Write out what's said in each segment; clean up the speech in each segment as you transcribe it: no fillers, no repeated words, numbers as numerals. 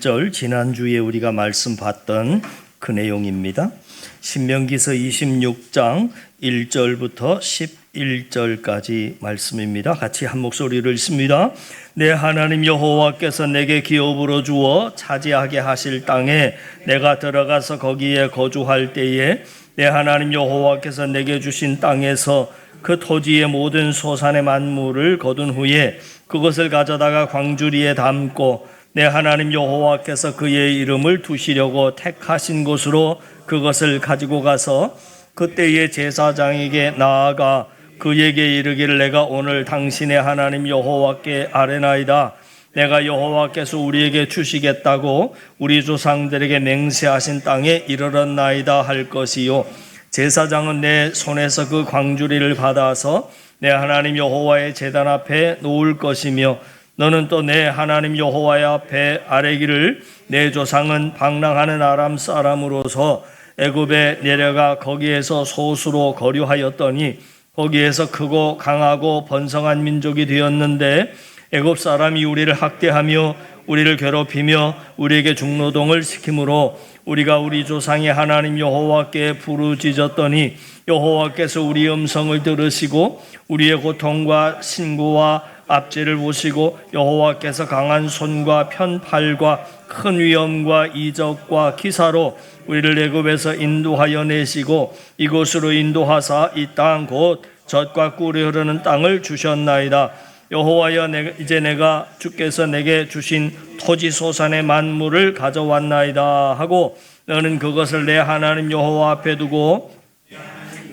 1절 지난주에 우리가 말씀 봤던 그 내용입니다. 신명기서 26장 1절부터 11절까지 말씀입니다. 같이 한 목소리를 읽습니다. 내 하나님 여호와께서 내게 기업으로 주어 차지하게 하실 땅에 내가 들어가서 거기에 거주할 때에 내 하나님 여호와께서 내게 주신 땅에서 그 토지의 모든 소산의 만물을 거둔 후에 그것을 가져다가 광주리에 담고 내 하나님 여호와께서 그의 이름을 두시려고 택하신 곳으로 그것을 가지고 가서 그때의 제사장에게 나아가 그에게 이르기를 내가 오늘 당신의 하나님 여호와께 아뢰나이다. 내가 여호와께서 우리에게 주시겠다고 우리 조상들에게 맹세하신 땅에 이르렀나이다 할 것이요. 제사장은 내 손에서 그 광주리를 받아서 내 하나님 여호와의 제단 앞에 놓을 것이며 너는 또 내 하나님 여호와의 앞에 아뢰기를 내 조상은 방랑하는 아람 사람으로서 애굽에 내려가 거기에서 소수로 거류하였더니 거기에서 크고 강하고 번성한 민족이 되었는데 애굽 사람이 우리를 학대하며 우리를 괴롭히며 우리에게 중노동을 시키므로 우리가 우리 조상의 하나님 여호와께 부르짖었더니 여호와께서 우리 음성을 들으시고 우리의 고통과 신고와 압제를 보시고 여호와께서 강한 손과 편팔과 큰 위엄과 이적과 기사로 우리를 애굽에서 인도하여 내시고 이곳으로 인도하사 이 땅 곧 젖과 꿀이 흐르는 땅을 주셨나이다. 여호와여 이제 내가 주께서 내게 주신 토지 소산의 만물을 가져왔나이다 하고 너는 그것을 내 하나님 여호와 앞에 두고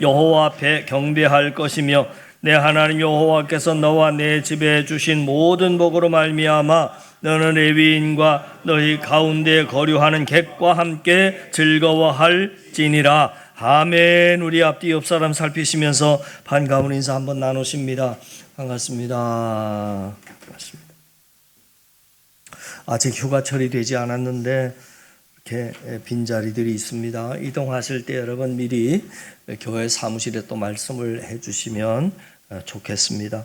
여호와 앞에 경배할 것이며 내 하나님 여호와께서 너와 내 집에 주신 모든 복으로 말미암아 너는 레위인과 너희 가운데 거류하는 객과 함께 즐거워할지니라. 아멘. 우리 앞뒤 옆 사람 살피시면서 반가운 인사 한번 나누십니다. 반갑습니다. 반갑습니다. 아직 휴가철이 되지 않았는데 이렇게 빈자리들이 있습니다. 이동하실 때 여러분 미리 교회 사무실에 또 말씀을 해주시면 좋겠습니다.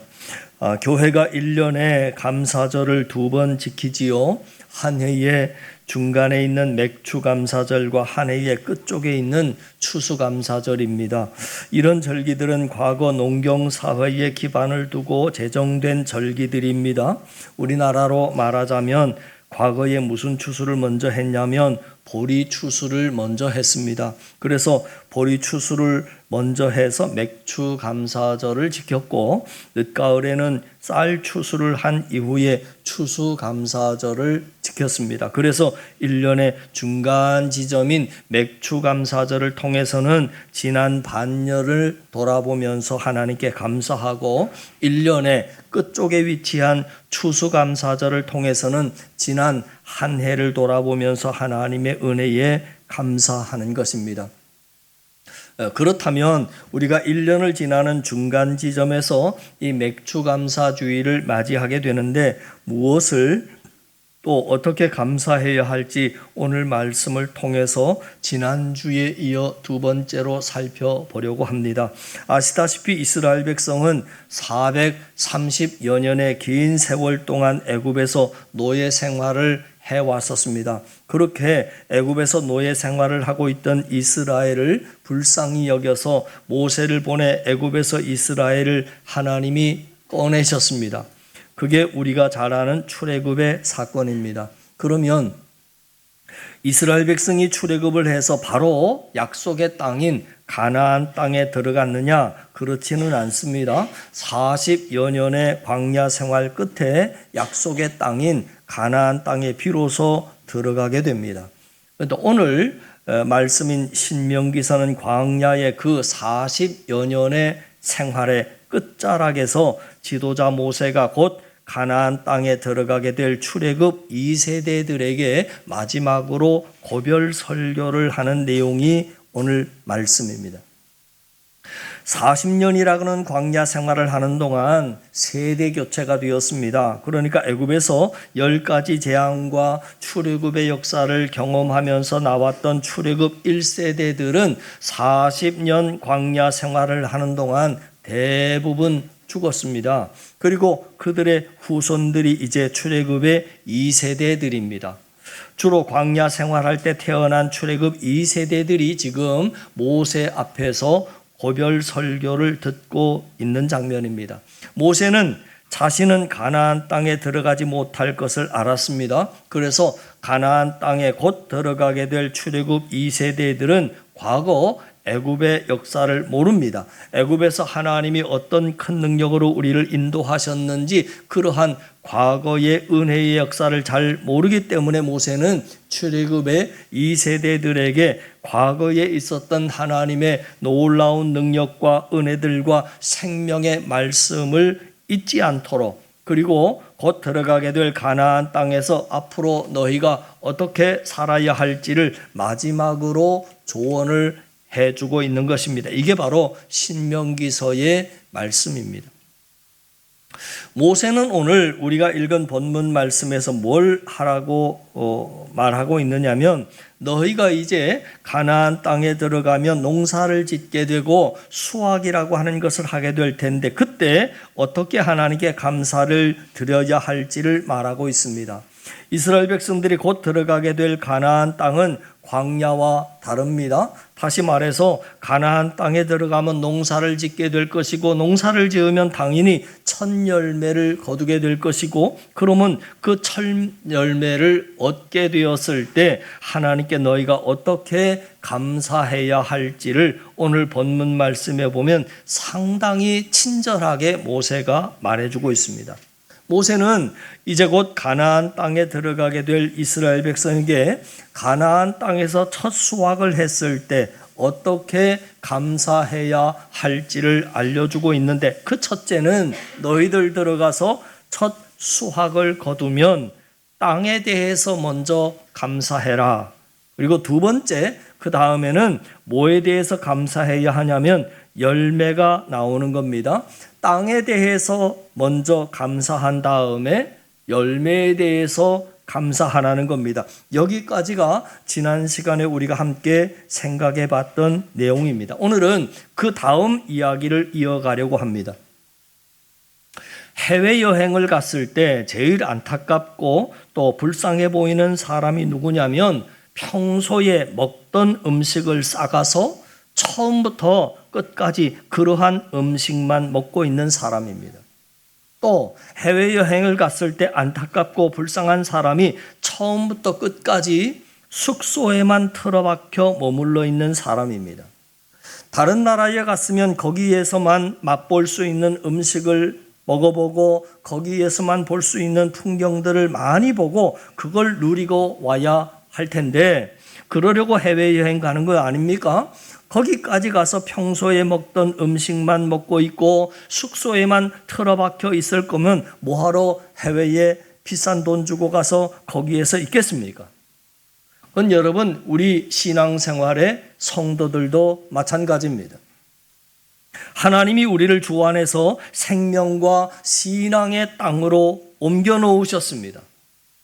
교회가 1년에 감사절을 2번 지키지요. 한 해에 중간에 있는 맥추감사절과 한 해의 끝쪽에 있는 추수감사절입니다. 이런 절기들은 과거 농경사회에 기반을 두고 제정된 절기들입니다. 우리나라로 말하자면 과거에 무슨 추수를 먼저 했냐면 보리 추수를 먼저 했습니다. 그래서 보리 추수를 먼저 해서 맥추 감사절을 지켰고 늦가을에는 쌀 추수를 한 이후에 추수 감사절을 지켰습니다. 그래서 1년의 중간 지점인 맥추 감사절을 통해서는 지난 반년을 돌아보면서 하나님께 감사하고 1년의 끝쪽에 위치한 추수 감사절을 통해서는 지난 한 해를 돌아보면서 하나님의 은혜에 감사하는 것입니다. 그렇다면 우리가 1년을 지나는 중간 지점에서 이 맥추감사주의를 맞이하게 되는데 무엇을 또 어떻게 감사해야 할지 오늘 말씀을 통해서 지난주에 이어 2번째로 살펴보려고 합니다. 아시다시피 이스라엘 백성은 430여 년의 긴 세월 동안 애굽에서 노예 생활을 해왔었습니다. 그렇게 애굽에서 노예 생활을 하고 있던 이스라엘을 불쌍히 여겨서 모세를 보내 애굽에서 이스라엘을 하나님이 꺼내셨습니다. 그게 우리가 잘 아는 출애굽의 사건입니다. 그러면 이스라엘 백성이 출애굽을 해서 바로 약속의 땅인 가나안 땅에 들어갔느냐? 그렇지는 않습니다. 40여 년의 광야 생활 끝에 약속의 땅인 가나안 땅에 비로소 들어가게 됩니다. 그런데 오늘 말씀인 신명기서는 광야의 그 40여 년의 생활의 끝자락에서 지도자 모세가 곧 가나안 땅에 들어가게 될 출애굽 2세대들에게 마지막으로 고별 설교를 하는 내용이 오늘 말씀입니다. 40년이라고는 광야 생활을 하는 동안 세대 교체가 되었습니다. 그러니까 애굽에서 10가지 재앙과 출애굽의 역사를 경험하면서 나왔던 출애굽 1세대들은 40년 광야 생활을 하는 동안 대부분 죽었습니다. 그리고 그들의 후손들이 이제 출애굽의 2세대들입니다. 주로 광야 생활할 때 태어난 출애굽 2세대들이 지금 모세 앞에서 고별 설교를 듣고 있는 장면입니다. 모세는 자신은 가나안 땅에 들어가지 못할 것을 알았습니다. 그래서 가나안 땅에 곧 들어가게 될 출애굽 2세대들은 과거 애굽의 역사를 모릅니다. 애굽에서 하나님이 어떤 큰 능력으로 우리를 인도하셨는지 그러한 과거의 은혜의 역사를 잘 모르기 때문에 모세는 출애굽의 2세대들에게 과거에 있었던 하나님의 놀라운 능력과 은혜들과 생명의 말씀을 잊지 않도록, 그리고 곧 들어가게 될 가나안 땅에서 앞으로 너희가 어떻게 살아야 할지를 마지막으로 조언을 해주고 있는 것입니다. 이게 바로 신명기서의 말씀입니다. 모세는 오늘 우리가 읽은 본문 말씀에서 뭘 하라고 말하고 있느냐면, 너희가 이제 가나안 땅에 들어가면 농사를 짓게 되고 수확이라고 하는 것을 하게 될 텐데 그때 어떻게 하나님께 감사를 드려야 할지를 말하고 있습니다. 이스라엘 백성들이 곧 들어가게 될 가나안 땅은 광야와 다릅니다. 다시 말해서 가나안 땅에 들어가면 농사를 짓게 될 것이고, 농사를 지으면 당연히 첫 열매를 거두게 될 것이고, 그러면 그 첫 열매를 얻게 되었을 때 하나님께 너희가 어떻게 감사해야 할지를 오늘 본문 말씀에 보면 상당히 친절하게 모세가 말해주고 있습니다. 모세는 이제 곧 가나안 땅에 들어가게 될 이스라엘 백성에게 가나안 땅에서 첫 수확을 했을 때 어떻게 감사해야 할지를 알려주고 있는데, 그 첫째는 너희들 들어가서 첫 수확을 거두면 땅에 대해서 먼저 감사해라. 그리고 두 번째, 그 다음에는 뭐에 대해서 감사해야 하냐면 열매가 나오는 겁니다. 땅에 대해서 먼저 감사한 다음에 열매에 대해서 감사하라는 겁니다. 여기까지가 지난 시간에 우리가 함께 생각해 봤던 내용입니다. 오늘은 그 다음 이야기를 이어가려고 합니다. 해외여행을 갔을 때 제일 안타깝고 또 불쌍해 보이는 사람이 누구냐면, 평소에 먹던 음식을 싸가서 처음부터 끝까지 그러한 음식만 먹고 있는 사람입니다. 또 해외여행을 갔을 때 안타깝고 불쌍한 사람이 처음부터 끝까지 숙소에만 틀어박혀 머물러 있는 사람입니다. 다른 나라에 갔으면 거기에서만 맛볼 수 있는 음식을 먹어보고 거기에서만 볼 수 있는 풍경들을 많이 보고 그걸 누리고 와야 할 텐데, 그러려고 해외여행 가는 거 아닙니까? 거기까지 가서 평소에 먹던 음식만 먹고 있고 숙소에만 틀어박혀 있을 거면 뭐하러 해외에 비싼 돈 주고 가서 거기에서 있겠습니까? 그건 여러분, 우리 신앙생활의 성도들도 마찬가지입니다. 하나님이 우리를 주 안에서 생명과 신앙의 땅으로 옮겨 놓으셨습니다.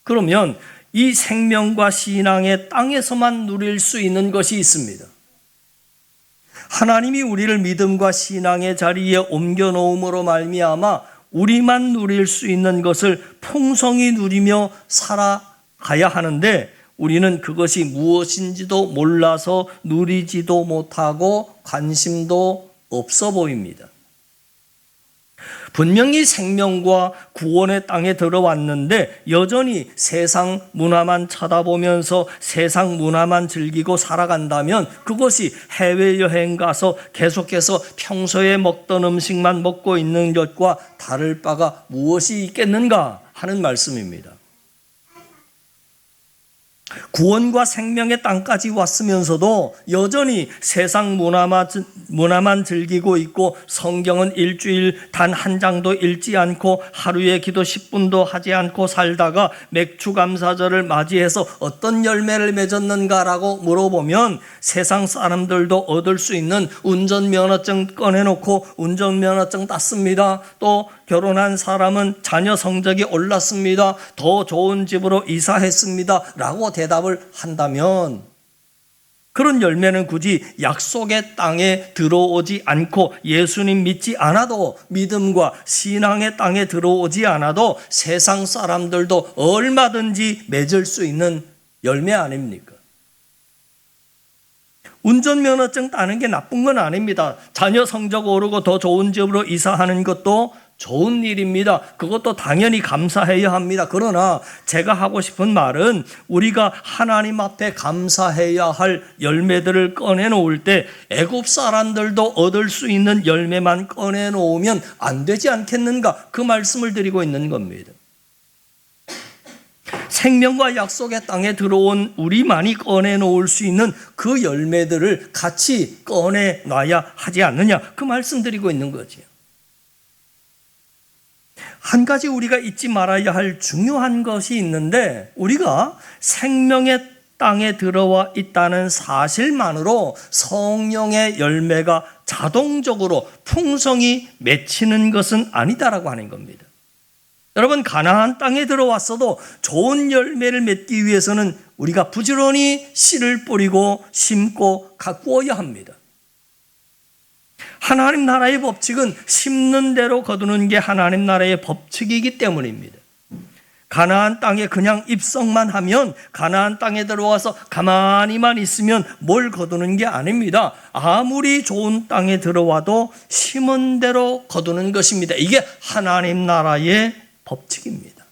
그러면 이 생명과 신앙의 땅에서만 누릴 수 있는 것이 있습니다. 하나님이 우리를 믿음과 신앙의 자리에 옮겨 놓음으로 말미암아 우리만 누릴 수 있는 것을 풍성히 누리며 살아가야 하는데, 우리는 그것이 무엇인지도 몰라서 누리지도 못하고 관심도 없어 보입니다. 분명히 생명과 구원의 땅에 들어왔는데 여전히 세상 문화만 쳐다보면서 세상 문화만 즐기고 살아간다면 그것이 해외여행 가서 계속해서 평소에 먹던 음식만 먹고 있는 것과 다를 바가 무엇이 있겠는가 하는 말씀입니다. 구원과 생명의 땅까지 왔으면서도 여전히 세상 문화만 즐기고 있고, 성경은 일주일 단 한 장도 읽지 않고 하루에 기도 10분도 하지 않고 살다가 맥주 감사절을 맞이해서 어떤 열매를 맺었는가라고 물어보면 세상 사람들도 얻을 수 있는 운전면허증 꺼내놓고 운전면허증 땄습니다. 또 결혼한 사람은 자녀 성적이 올랐습니다. 더 좋은 집으로 이사했습니다. 라고 대답을 한다면, 그런 열매는 굳이 약속의 땅에 들어오지 않고 예수님 믿지 않아도, 믿음과 신앙의 땅에 들어오지 않아도 세상 사람들도 얼마든지 맺을 수 있는 열매 아닙니까? 운전면허증 따는 게 나쁜 건 아닙니다. 자녀 성적 오르고 더 좋은 집으로 이사하는 것도 좋은 일입니다. 그것도 당연히 감사해야 합니다. 그러나 제가 하고 싶은 말은 우리가 하나님 앞에 감사해야 할 열매들을 꺼내놓을 때 애굽 사람들도 얻을 수 있는 열매만 꺼내놓으면 안 되지 않겠는가? 그 말씀을 드리고 있는 겁니다. 생명과 약속의 땅에 들어온 우리만이 꺼내놓을 수 있는 그 열매들을 같이 꺼내놔야 하지 않느냐, 그 말씀 드리고 있는 거지요. 한 가지 우리가 잊지 말아야 할 중요한 것이 있는데, 우리가 생명의 땅에 들어와 있다는 사실만으로 성령의 열매가 자동적으로 풍성히 맺히는 것은 아니다라고 하는 겁니다. 여러분, 가나안 땅에 들어왔어도 좋은 열매를 맺기 위해서는 우리가 부지런히 씨를 뿌리고 심고 가꾸어야 합니다. 하나님 나라의 법칙은 심는 대로 거두는 게 하나님 나라의 법칙이기 때문입니다. 가나안 땅에 그냥 입성만 하면, 가나안 땅에 들어와서 가만히만 있으면 뭘 거두는 게 아닙니다. 아무리 좋은 땅에 들어와도 심은 대로 거두는 것입니다. 이게 하나님 나라의 법칙입니다.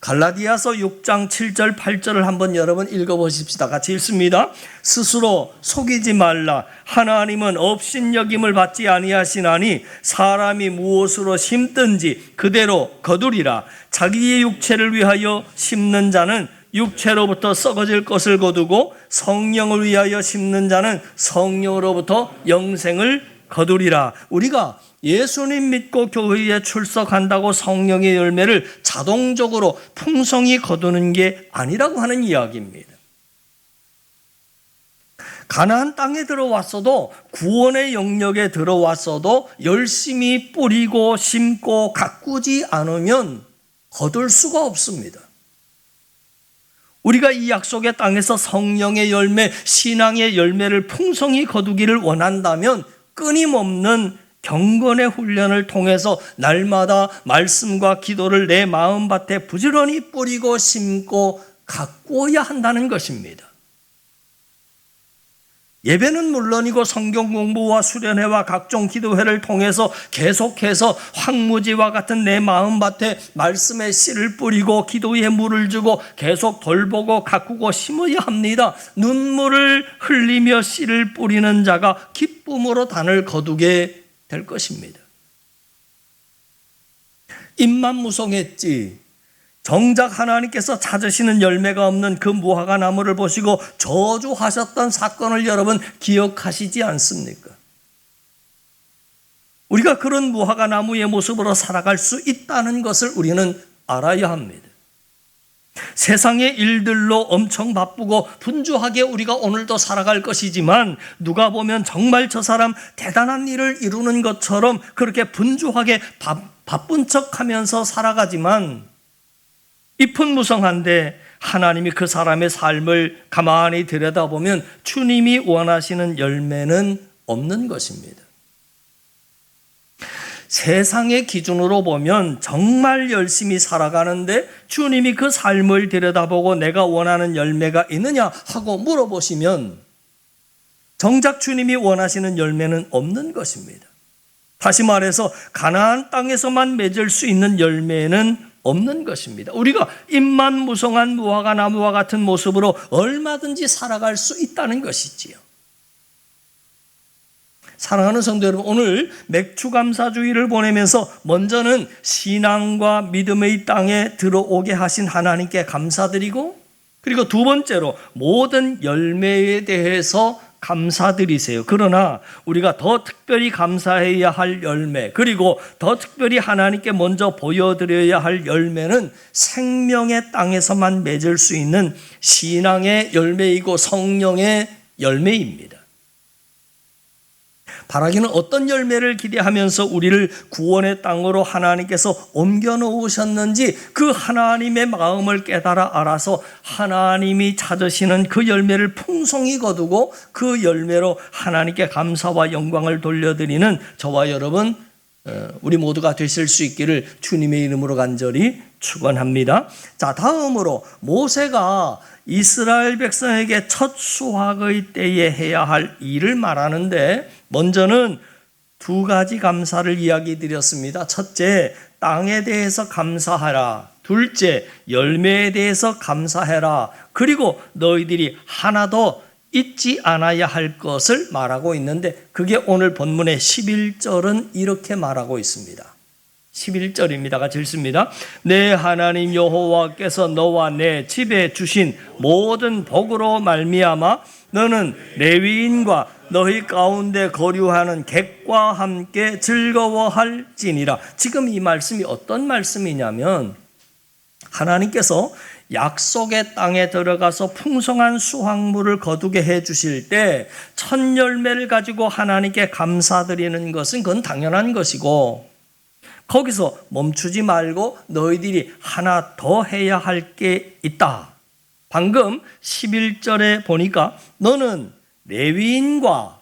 갈라디아서 6장 7절 8절을 한번 여러분 읽어보십시다. 같이 읽습니다. 스스로 속이지 말라. 하나님은 업신여김을 받지 아니하시나니 사람이 무엇으로 심든지 그대로 거두리라. 자기의 육체를 위하여 심는 자는 육체로부터 썩어질 것을 거두고 성령을 위하여 심는 자는 성령으로부터 영생을 거두리라. 우리가 예수님 믿고 교회에 출석한다고 성령의 열매를 자동적으로 풍성히 거두는 게 아니라고 하는 이야기입니다. 가나안 땅에 들어왔어도, 구원의 영역에 들어왔어도 열심히 뿌리고 심고 가꾸지 않으면 거둘 수가 없습니다. 우리가 이 약속의 땅에서 성령의 열매, 신앙의 열매를 풍성히 거두기를 원한다면 끊임없는 경건의 훈련을 통해서 날마다 말씀과 기도를 내 마음밭에 부지런히 뿌리고 심고 가꾸어야 한다는 것입니다. 예배는 물론이고 성경 공부와 수련회와 각종 기도회를 통해서 계속해서 황무지와 같은 내 마음밭에 말씀의 씨를 뿌리고 기도에 물을 주고 계속 돌보고 가꾸고 심어야 합니다. 눈물을 흘리며 씨를 뿌리는 자가 기쁨으로 단을 거두게 될 것입니다. 입만 무성했지 정작 하나님께서 찾으시는 열매가 없는 그 무화과 나무를 보시고 저주하셨던 사건을 여러분 기억하시지 않습니까? 우리가 그런 무화과 나무의 모습으로 살아갈 수 있다는 것을 우리는 알아야 합니다. 세상의 일들로 엄청 바쁘고 분주하게 우리가 오늘도 살아갈 것이지만, 누가 보면 정말 저 사람 대단한 일을 이루는 것처럼 그렇게 분주하게 바쁜 척하면서 살아가지만 잎은 무성한데 하나님이 그 사람의 삶을 가만히 들여다보면 주님이 원하시는 열매는 없는 것입니다. 세상의 기준으로 보면 정말 열심히 살아가는데 주님이 그 삶을 들여다보고 내가 원하는 열매가 있느냐 하고 물어보시면 정작 주님이 원하시는 열매는 없는 것입니다. 다시 말해서 가나안 땅에서만 맺을 수 있는 열매는 없는 것입니다. 우리가 잎만 무성한 무화과 나무와 같은 모습으로 얼마든지 살아갈 수 있다는 것이지요. 사랑하는 성도 여러분, 오늘 맥추감사주의를 보내면서 먼저는 신앙과 믿음의 땅에 들어오게 하신 하나님께 감사드리고, 그리고 두 번째로 모든 열매에 대해서 감사드리세요. 그러나 우리가 더 특별히 감사해야 할 열매, 그리고 더 특별히 하나님께 먼저 보여드려야 할 열매는 생명의 땅에서만 맺을 수 있는 신앙의 열매이고 성령의 열매입니다. 바라기는 어떤 열매를 기대하면서 우리를 구원의 땅으로 하나님께서 옮겨 놓으셨는지 그 하나님의 마음을 깨달아 알아서 하나님이 찾으시는 그 열매를 풍성히 거두고 그 열매로 하나님께 감사와 영광을 돌려드리는 저와 여러분, 우리 모두가 되실 수 있기를 주님의 이름으로 간절히 축원합니다. 자, 다음으로 모세가 이스라엘 백성에게 첫 수확의 때에 해야 할 일을 말하는데, 먼저는 두 가지 감사를 이야기 드렸습니다. 첫째, 땅에 대해서 감사하라. 둘째, 열매에 대해서 감사해라. 그리고 너희들이 하나도 잊지 않아야 할 것을 말하고 있는데, 그게 오늘 본문의 11절은 이렇게 말하고 있습니다. 11절입니다. 같이 읽습니다. 내 하나님 여호와께서 너와 내 집에 주신 모든 복으로 말미암아 너는 레위인과 너희 가운데 거류하는 객과 함께 즐거워할지니라. 지금 이 말씀이 어떤 말씀이냐면, 하나님께서 약속의 땅에 들어가서 풍성한 수확물을 거두게 해 주실 때 첫 열매를 가지고 하나님께 감사드리는 것은 그건 당연한 것이고, 거기서 멈추지 말고 너희들이 하나 더 해야 할 게 있다. 방금 11절에 보니까 너는 레위인과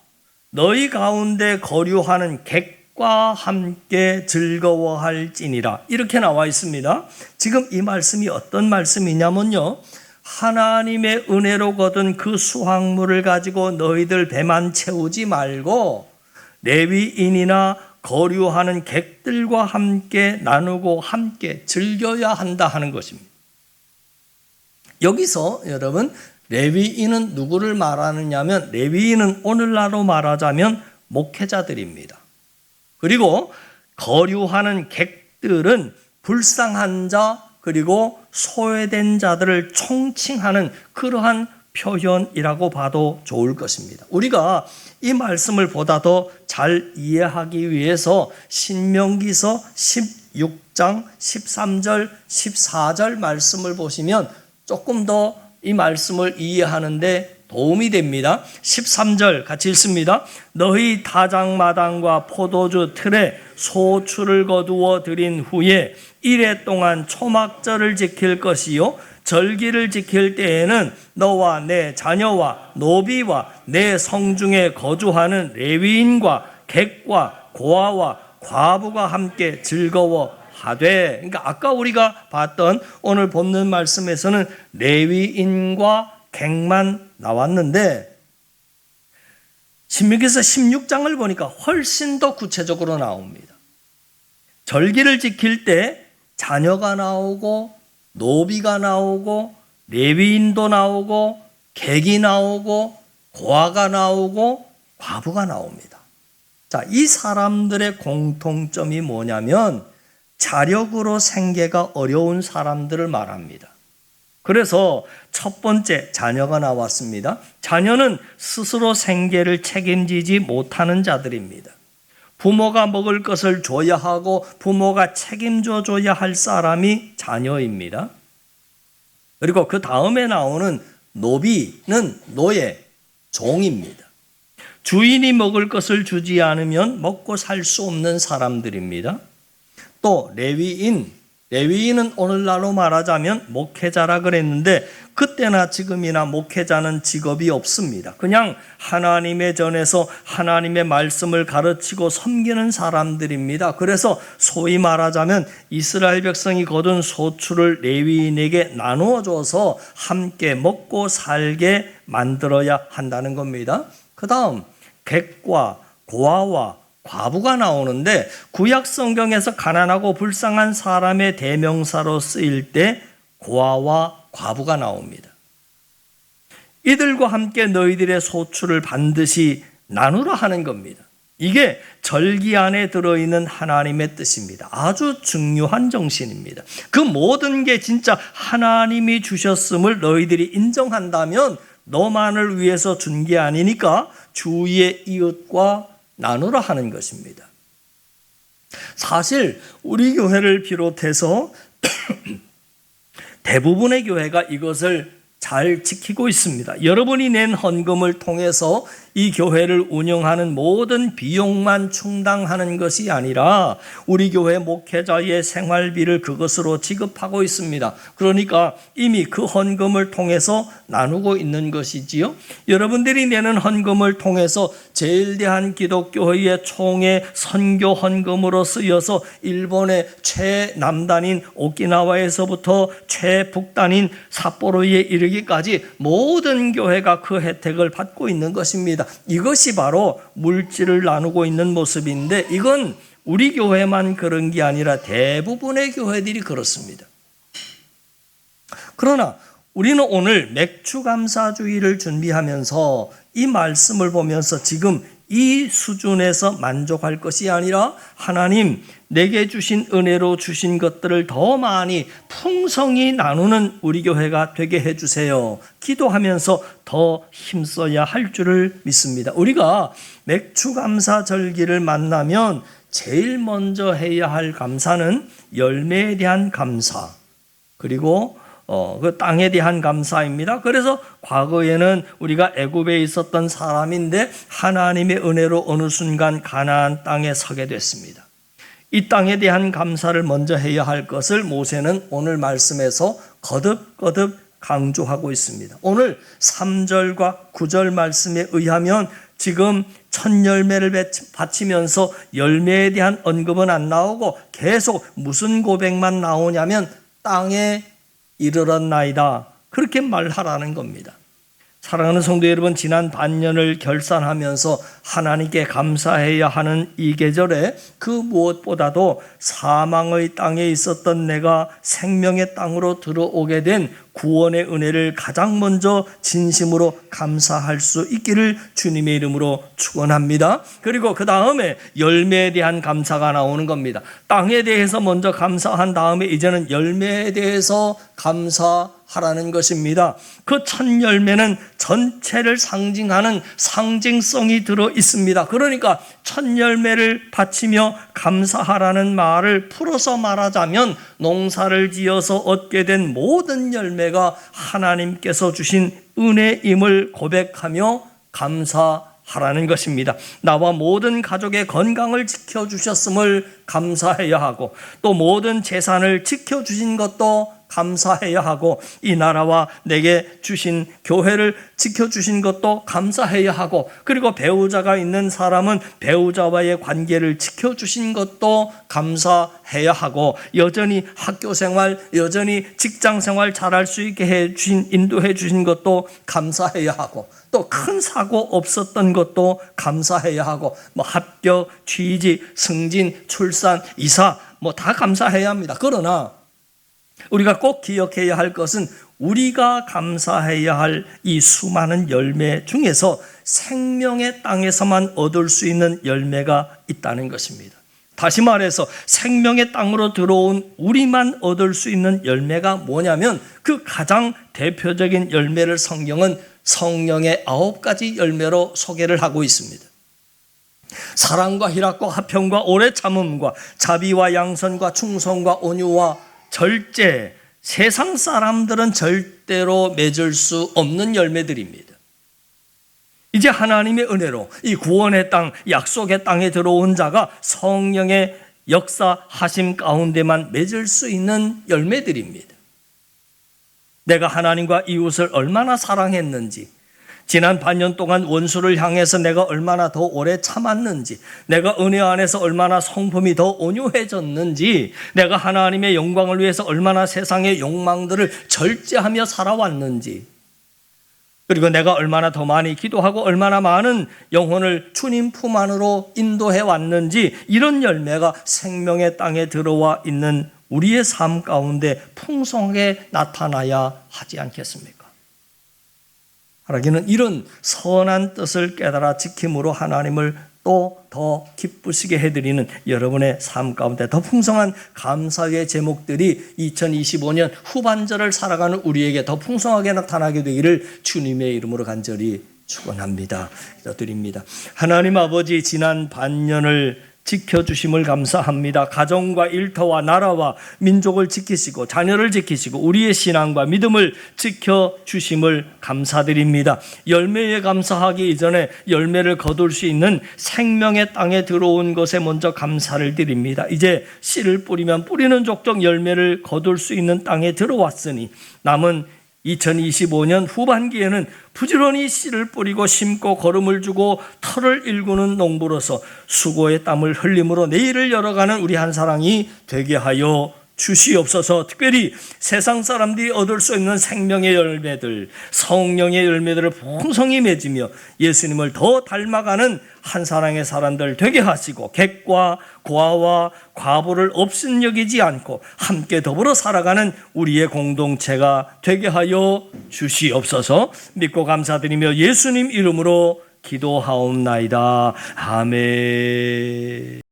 너희 가운데 거류하는 객과 함께 즐거워할지니라, 이렇게 나와 있습니다. 지금 이 말씀이 어떤 말씀이냐면요, 하나님의 은혜로 거둔 그 수확물을 가지고 너희들 배만 채우지 말고 레위인이나 거류하는 객들과 함께 나누고 함께 즐겨야 한다 하는 것입니다. 여기서 여러분, 레위인은 누구를 말하느냐면, 레위인은 오늘날로 말하자면 목회자들입니다. 그리고 거류하는 객들은 불쌍한 자 그리고 소외된 자들을 총칭하는 그러한 표현이라고 봐도 좋을 것입니다. 우리가 이 말씀을 보다 더 잘 이해하기 위해서 신명기서 16장 13절 14절 말씀을 보시면 조금 더 이 말씀을 이해하는데 도움이 됩니다. 13절 같이 읽습니다. 너희 다장마당과 포도주 틀에 소출을 거두어 들인 후에 이레 동안 초막절을 지킬 것이요, 절기를 지킬 때에는 너와 내 자녀와 노비와 내 성중에 거주하는 레위인과 객과 고아와 과부가 함께 즐거워하되. 그러니까 아까 우리가 봤던 오늘 본문 말씀에서는 레위인과 객만 나왔는데, 신명기서 16장을 보니까 훨씬 더 구체적으로 나옵니다. 절기를 지킬 때 자녀가 나오고 노비가 나오고 레위인도 나오고 객이 나오고 고아가 나오고 과부가 나옵니다. 자, 이 사람들의 공통점이 뭐냐면 자력으로 생계가 어려운 사람들을 말합니다. 그래서 첫 번째, 자녀가 나왔습니다. 자녀는 스스로 생계를 책임지지 못하는 자들입니다. 부모가 먹을 것을 줘야 하고 부모가 책임져 줘야 할 사람이 자녀입니다. 그리고 그 다음에 나오는 노비는 노예, 종입니다. 주인이 먹을 것을 주지 않으면 먹고 살 수 없는 사람들입니다. 또 레위인은 오늘날로 말하자면 목회자라 그랬는데, 그때나 지금이나 목회자는 직업이 없습니다. 그냥 하나님의 전에서 하나님의 말씀을 가르치고 섬기는 사람들입니다. 그래서 소위 말하자면 이스라엘 백성이 거둔 소출을 레위인에게 나누어 줘서 함께 먹고 살게 만들어야 한다는 겁니다. 그 다음 객과 고아와 과부가 나오는데, 구약 성경에서 가난하고 불쌍한 사람의 대명사로 쓰일 때 고아와 과부가 나옵니다. 이들과 함께 너희들의 소출을 반드시 나누라 하는 겁니다. 이게 절기 안에 들어있는 하나님의 뜻입니다. 아주 중요한 정신입니다. 그 모든 게 진짜 하나님이 주셨음을 너희들이 인정한다면 너만을 위해서 준 게 아니니까 주위의 이웃과 나누라 하는 것입니다. 사실 우리 교회를 비롯해서 대부분의 교회가 이것을 잘 지키고 있습니다. 여러분이 낸 헌금을 통해서 이 교회를 운영하는 모든 비용만 충당하는 것이 아니라 우리 교회 목회자의 생활비를 그것으로 지급하고 있습니다. 그러니까 이미 그 헌금을 통해서 나누고 있는 것이지요. 여러분들이 내는 헌금을 통해서 제일대한기독교회의 총회 선교 헌금으로 쓰여서 일본의 최남단인 오키나와에서부터 최북단인 삿포로에 이르기까지 모든 교회가 그 혜택을 받고 있는 것입니다. 이것이 바로 물질을 나누고 있는 모습인데, 이건 우리 교회만 그런 게 아니라 대부분의 교회들이 그렇습니다. 그러나 우리는 오늘 맥추감사주의를 준비하면서 이 말씀을 보면서 지금 이 수준에서 만족할 것이 아니라 하나님 내게 주신 은혜로 주신 것들을 더 많이 풍성히 나누는 우리 교회가 되게 해주세요. 기도하면서 더 힘써야 할 줄을 믿습니다. 우리가 맥추감사절기를 만나면 제일 먼저 해야 할 감사는 열매에 대한 감사, 그리고 그 땅에 대한 감사입니다. 그래서 과거에는 우리가 애굽에 있었던 사람인데 하나님의 은혜로 어느 순간 가나안 땅에 서게 됐습니다. 이 땅에 대한 감사를 먼저 해야 할 것을 모세는 오늘 말씀에서 거듭거듭 강조하고 있습니다. 오늘 3절과 9절 말씀에 의하면 지금 첫 열매를 바치면서 열매에 대한 언급은 안 나오고 계속 무슨 고백만 나오냐면 땅에 이르렀나이다, 그렇게 말하라는 겁니다. 사랑하는 성도 여러분, 지난 반년을 결산하면서 하나님께 감사해야 하는 이 계절에 그 무엇보다도 사망의 땅에 있었던 내가 생명의 땅으로 들어오게 된 구원의 은혜를 가장 먼저 진심으로 감사할 수 있기를 주님의 이름으로 축원합니다. 그리고 그 다음에 열매에 대한 감사가 나오는 겁니다. 땅에 대해서 먼저 감사한 다음에 이제는 열매에 대해서 감사하라는 것입니다. 그 첫 열매는 전체를 상징하는 상징성이 들어 있습니다. 그러니까 첫 열매를 바치며 감사하라는 말을 풀어서 말하자면 농사를 지어서 얻게 된 모든 열매가 하나님께서 주신 은혜임을 고백하며 감사하라는 것입니다. 나와 모든 가족의 건강을 지켜주셨음을 감사해야 하고, 또 모든 재산을 지켜주신 것도 감사해야 하고, 이 나라와 내게 주신 교회를 지켜주신 것도 감사해야 하고, 그리고 배우자가 있는 사람은 배우자와의 관계를 지켜주신 것도 감사해야 하고, 여전히 학교생활, 여전히 직장생활 잘할 수 있게 해주신, 인도해 주신 것도 감사해야 하고, 또 큰 사고 없었던 것도 감사해야 하고, 합격, 취직, 승진, 출산, 이사 다 감사해야 합니다. 그러나 우리가 꼭 기억해야 할 것은 우리가 감사해야 할 이 수많은 열매 중에서 생명의 땅에서만 얻을 수 있는 열매가 있다는 것입니다. 다시 말해서 생명의 땅으로 들어온 우리만 얻을 수 있는 열매가 뭐냐면, 그 가장 대표적인 열매를 성경은 성령의 9가지 열매로 소개를 하고 있습니다. 사랑과 희락과 화평과 오래 참음과 자비와 양선과 충성과 온유와 절제, 세상 사람들은 절대로 맺을 수 없는 열매들입니다. 이제 하나님의 은혜로 이 구원의 땅, 약속의 땅에 들어온 자가 성령의 역사하심 가운데만 맺을 수 있는 열매들입니다. 내가 하나님과 이웃을 얼마나 사랑했는지, 지난 반년 동안 원수를 향해서 내가 얼마나 더 오래 참았는지, 내가 은혜 안에서 얼마나 성품이 더 온유해졌는지, 내가 하나님의 영광을 위해서 얼마나 세상의 욕망들을 절제하며 살아왔는지, 그리고 내가 얼마나 더 많이 기도하고 얼마나 많은 영혼을 주님 품 안으로 인도해 왔는지, 이런 열매가 생명의 땅에 들어와 있는 우리의 삶 가운데 풍성하게 나타나야 하지 않겠습니까? 하나님은 이런 선한 뜻을 깨달아 지킴으로 하나님을 또 더 기쁘시게 해드리는 여러분의 삶 가운데 더 풍성한 감사의 제목들이 2025년 후반절을 살아가는 우리에게 더 풍성하게 나타나게 되기를 주님의 이름으로 간절히 축원합니다. 기도드립니다. 하나님 아버지, 지난 반년을 지켜주심을 감사합니다. 가정과 일터와 나라와 민족을 지키시고 자녀를 지키시고 우리의 신앙과 믿음을 지켜주심을 감사드립니다. 열매에 감사하기 이전에 열매를 거둘 수 있는 생명의 땅에 들어온 것에 먼저 감사를 드립니다. 이제 씨를 뿌리면 뿌리는 족족 열매를 거둘 수 있는 땅에 들어왔으니 남은 2025년 후반기에는 부지런히 씨를 뿌리고 심고 거름을 주고 털을 일구는 농부로서 수고의 땀을 흘림으로 내일을 열어가는 우리 한 사랑이 되게 하여 주시옵소서. 특별히 세상 사람들이 얻을 수 있는 생명의 열매들, 성령의 열매들을 풍성히 맺으며 예수님을 더 닮아가는 한 사랑의 사람들 되게 하시고 객과 고아와 과부를 없인 여기지 않고 함께 더불어 살아가는 우리의 공동체가 되게 하여 주시옵소서. 믿고 감사드리며 예수님 이름으로 기도하옵나이다. 아멘.